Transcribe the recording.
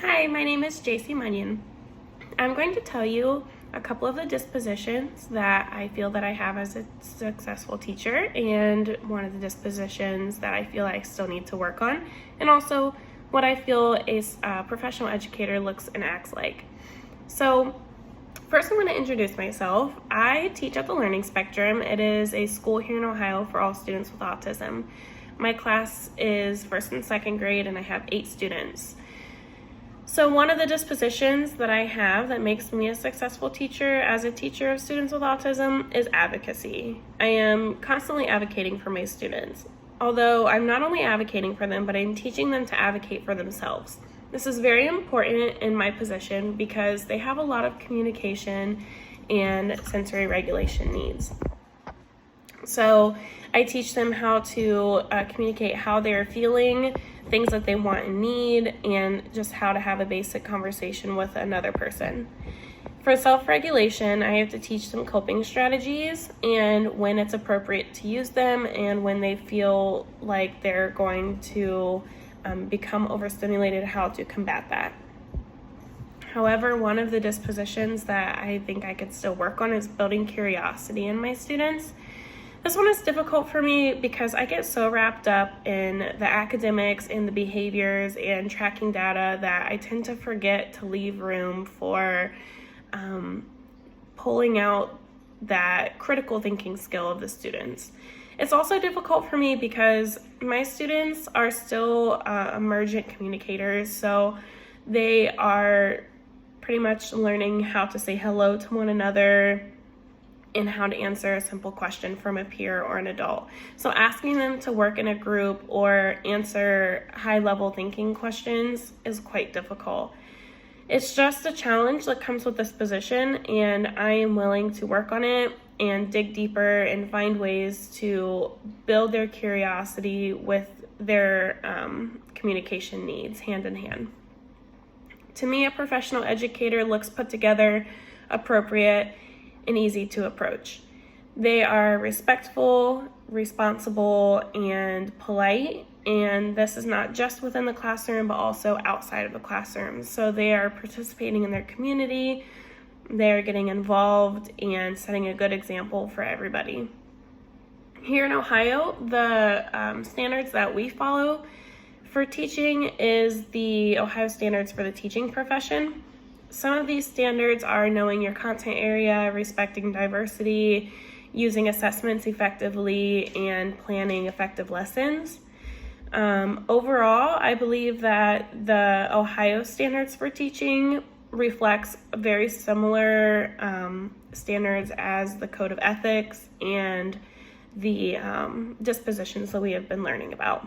Hi, my name is JC Munyon. I'm going to tell you a couple of the dispositions that I feel that I have as a successful teacher, and one of the dispositions that I feel I still need to work on, and also what I feel a professional educator looks and acts like. So first, I'm going to introduce myself. I teach at the Learning Spectrum. It is a school here in Ohio for all students with autism. My class is first and second grade, and I have 8 students. So one of the dispositions that I have that makes me a successful teacher as a teacher of students with autism is advocacy. I am constantly advocating for my students. Although I'm not only advocating for them, but I'm teaching them to advocate for themselves. This is very important in my position because they have a lot of communication and sensory regulation needs. So I teach them how to communicate how they're feeling, things that they want and need, and just how to have a basic conversation with another person. For self-regulation, I have to teach them coping strategies and when it's appropriate to use them and when they feel like they're going to become overstimulated, how to combat that. However, one of the dispositions that I think I could still work on is building curiosity in my students. This one is difficult for me because I get so wrapped up in the academics and the behaviors and tracking data that I tend to forget to leave room for pulling out that critical thinking skill of the students. It's also difficult for me because my students are still emergent communicators, so they are pretty much learning how to say hello to one another and how to answer a simple question from a peer or an adult. So asking them to work in a group or answer high-level thinking questions is quite difficult. It's just a challenge that comes with this position, and I am willing to work on it and dig deeper and find ways to build their curiosity with their communication needs hand in hand. To me, a professional educator looks put together, appropriate, and easy to approach. They are respectful, responsible, and polite, and this is not just within the classroom, but also outside of the classroom. So they are participating in their community, they are getting involved, and setting a good example for everybody. Here in Ohio, the standards that we follow for teaching is the Ohio Standards for the Teaching Profession. Some of these standards are knowing your content area, respecting diversity, using assessments effectively, and planning effective lessons. Overall, I believe that the Ohio Standards for Teaching reflects very similar standards as the Code of Ethics and the dispositions that we have been learning about.